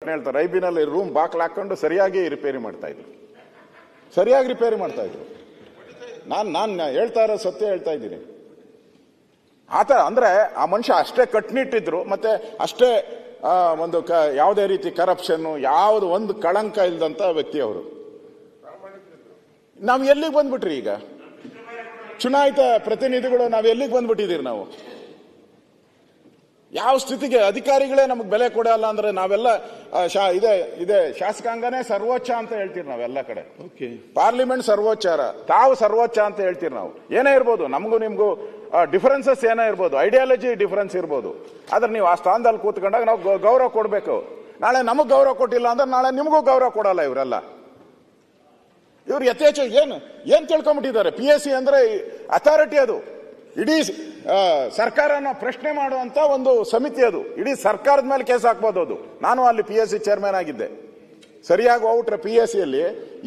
ಘಟನೆ ಹೇಳ್ತಾರೆ. ಐಬಿನಲ್ಲಿ ರೂಮ್ ಬಾಕ್ಲು ಹಾಕೊಂಡು ಸರಿಯಾಗಿ ರಿಪೇರಿ ಮಾಡ್ತಾ ಇದ್ರು, ಸರಿಯಾಗಿ ರಿಪೇರಿ ಮಾಡ್ತಾ ಇದ್ರು. ನಾನು ಹೇಳ್ತಾ ಇರೋ ಸತ್ಯ ಹೇಳ್ತಾ ಇದ್ದೀನಿ. ಆತ ಅಂದ್ರೆ ಆ ಮನುಷ್ಯ ಅಷ್ಟೇ ಕಟ್ನಿಟ್ಟಿದ್ರು, ಮತ್ತೆ ಅಷ್ಟೇ ಒಂದು ಯಾವುದೇ ರೀತಿ ಕರಪ್ಷನ್ ಯಾವುದು ಒಂದು ಕಳಂಕ ಇಲ್ದಂತ ವ್ಯಕ್ತಿ ಅವರು. ನಾವು ಎಲ್ಲಿಗೆ ಬಂದ್ಬಿಟ್ರಿ ಈಗ? ಚುನಾಯಿತ ಪ್ರತಿನಿಧಿಗಳು ನಾವು ಎಲ್ಲಿಗೆ ಬಂದ್ಬಿಟ್ಟಿದ್ದೀರಿ? ನಾವು ಯಾವ ಸ್ಥಿತಿಗೆ? ಅಧಿಕಾರಿಗಳೇ ನಮಗೆ ಬೆಲೆ ಕೊಡಲ್ಲ ಅಂದ್ರೆ ನಾವೆಲ್ಲ ಇದೆ ಶಾಸಕಾಂಗನೇ ಸರ್ವೋಚ್ಚ ಅಂತ ಹೇಳ್ತೀರಿ ನಾವೆಲ್ಲ ಕಡೆ. ಪಾರ್ಲಿಮೆಂಟ್ ಸರ್ವೋಚ್ಚಾರ, ತಾವು ಸರ್ವೋಚ್ಚ ಅಂತ ಹೇಳ್ತೀರಿ ನಾವು. ಏನೇ ಇರ್ಬೋದು, ನಮಗೂ ನಿಮ್ಗೂ ಡಿಫರೆನ್ಸಸ್ ಏನೇ ಇರ್ಬೋದು, ಐಡಿಯಾಲಜಿ ಡಿಫರೆನ್ಸ್ ಇರ್ಬೋದು, ಆದ್ರೆ ನೀವು ಆ ಸ್ಥಾನದಲ್ಲಿ ಕೂತ್ಕೊಂಡಾಗ ನಾವು ಗೌರವ ಕೊಡಬೇಕು. ನಾಳೆ ನಮಗ್ ಗೌರವ ಕೊಟ್ಟಿಲ್ಲ ಅಂದ್ರೆ ನಾಳೆ ನಿಮಗೂ ಗೌರವ ಕೊಡಲ್ಲ ಇವರೆಲ್ಲ. ಇವ್ರು ಯಥೇಚ್ಛ ಏನ್ ತಿಳ್ಕೊಂಡ್ಬಿಟ್ಟಿದ್ದಾರೆ. PSC ಅಂದ್ರೆ ಅಥಾರಿಟಿ, ಅದು ಇಡೀ ಸರ್ಕಾರನ ಪ್ರಶ್ನೆ ಮಾಡುವಂತ ಒಂದು ಸಮಿತಿ, ಅದು ಇಡೀ ಸರ್ಕಾರದ ಮೇಲೆ ಕೇಸ್ ಹಾಕ್ಬೋದು. ಅದು ನಾನು ಅಲ್ಲಿ PSC ಚೇರ್ಮನ್ ಆಗಿದ್ದೆ. ಸರಿಯಾಗಿ ಹೋಗ್ಬಿಟ್ರೆ PSCಯಲ್ಲಿ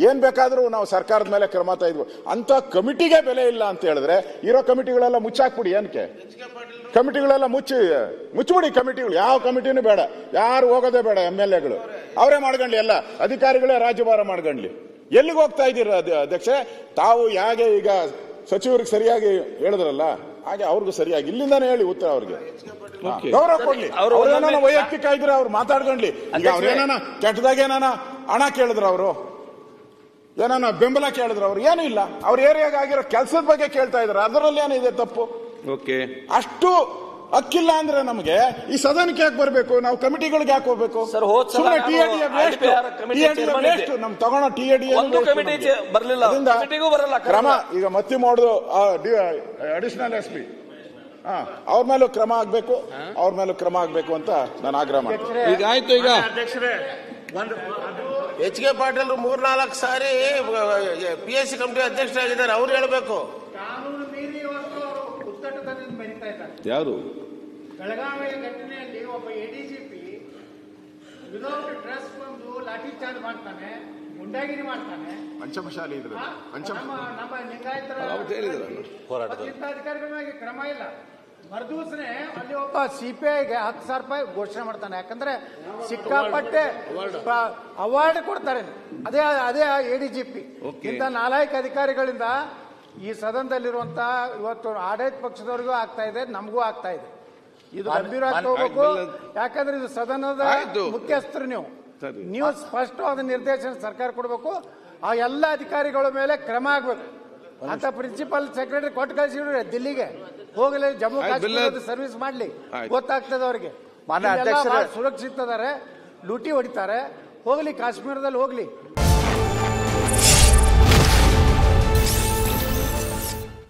ಏನ್ ಬೇಕಾದ್ರೂ ನಾವು ಸರ್ಕಾರದ ಮೇಲೆ ಕ್ರಮ ಇದ್ವು. ಅಂತ ಕಮಿಟಿಗೆ ಬೆಲೆ ಇಲ್ಲ ಅಂತ ಹೇಳಿದ್ರೆ ಇರೋ ಕಮಿಟಿಗಳೆಲ್ಲ ಮುಚ್ಚಾಕ್ಬಿಡಿ. ಏನಕ್ಕೆ ಕಮಿಟಿಗಳೆಲ್ಲ ಮುಚ್ಚಿಬಿಡಿ ಕಮಿಟಿಗಳು. ಯಾವ ಕಮಿಟಿನೂ ಬೇಡ, ಯಾರು ಹೋಗೋದೇ ಬೇಡ. MLAಗಳು ಅವರೇ ಮಾಡ್ಕೊಂಡ್ಲಿ, ಎಲ್ಲ ಅಧಿಕಾರಿಗಳೇ ರಾಜ್ಯಭಾರ ಮಾಡ್ಕೊಂಡ್ಲಿ. ಎಲ್ಲಿಗೆ ಹೋಗ್ತಾ ಇದ್ದೀರ ಅಧ್ಯಕ್ಷೆ? ತಾವು ಹೇಗೆ ಈಗ ಸಚಿವರಿಗೆ ಸರಿಯಾಗಿ ಹೇಳಿದ್ರಲ್ಲ ಹಾಗೆ ಅವ್ರಿಗೂ ಸರಿಯಾಗಿ ಇಲ್ಲಿಂದಾನೇ ಹೇಳಿ ಉತ್ತರ ಅವ್ರಿಗೆ ಗೌರವ ಕೊಡ್ಲಿ. ಅವ್ರೇನ ವೈಯಕ್ತಿಕ ಇದ್ರೆ ಅವ್ರು ಮಾತಾಡ್ಕೊಂಡ್ಲಿ. ಈಗ ಅವ್ರೇನ ಕೆಟ್ಟದಾಗ ಏನಾನ ಹಣ ಕೇಳಿದ್ರ, ಅವರು ಏನಾನ ಬೆಂಬಲ ಕೇಳಿದ್ರ, ಅವ್ರು ಏನೂ ಇಲ್ಲ. ಅವ್ರ ಏರಿಯಾಗ ಆಗಿರೋ ಕೆಲಸದ ಬಗ್ಗೆ ಕೇಳ್ತಾ ಇದಾರೆ, ಅದರಲ್ಲಿ ಏನಿದೆ ತಪ್ಪು? ಅಷ್ಟು ಅಕ್ಕಿಲ್ಲ ಅಂದ್ರೆ ನಮಗೆ ಈ ಸದನಕ್ಕೆ ಯಾಕೆ ಬರಬೇಕು? ನಾವು ಕಮಿಟಿಗಳಿಗೆ ಯಾಕೆ ಹೋಗ್ಬೇಕು? ನಮ್ ತಗೋಣ TAD ಕ್ರಮ ಈಗ ಮತ್ತೆ ಮಾಡೋದು ಅಡಿಷನಲ್ SP ಅವ್ರ ಮೇಲೂ ಕ್ರಮ ಆಗ್ಬೇಕು, ಅವ್ರ ಮೇಲೂ ಕ್ರಮ ಆಗ್ಬೇಕು ಅಂತ ನಾನು ಆಗ್ರಹ ಮಾಡ್ತೀನಿ. ಈಗ ಆಯ್ತು. ಈಗ ಅಧ್ಯಕ್ಷರೇ, HK ಪಾಟೀಲ್ 3-4 ಸಾರಿ PSC ಕಮಿಟಿ ಅಧ್ಯಕ್ಷರಾಗಿದ್ದಾರೆ, ಅವ್ರು ಹೇಳ್ಬೇಕು. ಕಾನೂನು ಮೀರಿ ಉತ್ತಟದಿಂದ ಬೆಳೀತಾ ಇದ್ದಾರೆ. ಯಾರು? ಬೆಳಗಾವಿ ಘಟನೆಯಲ್ಲಿ ಒಬ್ಬ ADGP ವಿದೌಟ್ ಡ್ರೆಸ್ ಬಂದು ಲಾಠಿ ಚಾರ್ಜ್ ಮಾಡ್ತಾನೆ, ಗುಂಡಾಗಿರಿ ಮಾಡ್ತಾನೆ. ಪಂಚಮಶಾಲಿ ಇದ್ರೆ ನಮ್ಮ ಲಿಂಗಾಯತರ ಅಧಿಕಾರಿಗಳ ಮೇಲೆ ಕ್ರಮ ಇಲ್ಲ. ಮರುದಿವಸನೆ ಅಲ್ಲಿ ಒಬ್ಬ CPIಗೆ 10,000 ರೂಪಾಯಿ ಘೋಷಣೆ ಮಾಡ್ತಾನೆ. ಯಾಕಂದ್ರೆ ಸಿಕ್ಕಾಪಟ್ಟೆ ಅವಾರ್ಡ್ ಕೊಡ್ತಾರೆ. ಅದೇ ADGP. ಇಂಥ 4 ಅಧಿಕಾರಿಗಳಿಂದ ಈ ಸದನದಲ್ಲಿರುವಂತ ಇವತ್ತು ಆಡಳಿತ ಪಕ್ಷದವರಿಗೂ ಆಗ್ತಾ ಇದೆ, ನಮಗೂ ಆಗ್ತಾ ಇದೆ. ಇದು ಗಂಭೀರ ಹೋಗ್ಬೇಕು. ಯಾಕಂದ್ರೆ ಇದು ಸದನದ ಮುಖ್ಯಸ್ಥರು. ನೀವು ಸ್ಪಷ್ಟವಾದ ನಿರ್ದೇಶನ ಸರ್ಕಾರ ಕೊಡಬೇಕು. ಆ ಎಲ್ಲ ಅಧಿಕಾರಿಗಳ ಮೇಲೆ ಕ್ರಮ ಆಗ್ಬೇಕು ಅಂತ ಪ್ರಿನ್ಸಿಪಲ್ ಸೆಕ್ರೆಟರಿ ಕೊಟ್ಟು ಕಳಿಸಿಡ್ರಿ. ದಿಲ್ಲಿಗೆ ಹೋಗಲಿ, ಜಮ್ಮು ಕಾಶ್ಮೀರದ ಸರ್ವಿಸ್ ಮಾಡ್ಲಿ, ಗೊತ್ತಾಗ್ತದೆ ಅವ್ರಿಗೆ. ಸುರಕ್ಷಿತ ಅದಾರೆ, ಲೂಟಿ ಹೊಡಿತಾರೆ, ಹೋಗ್ಲಿ ಕಾಶ್ಮೀರದಲ್ಲಿ ಹೋಗ್ಲಿ.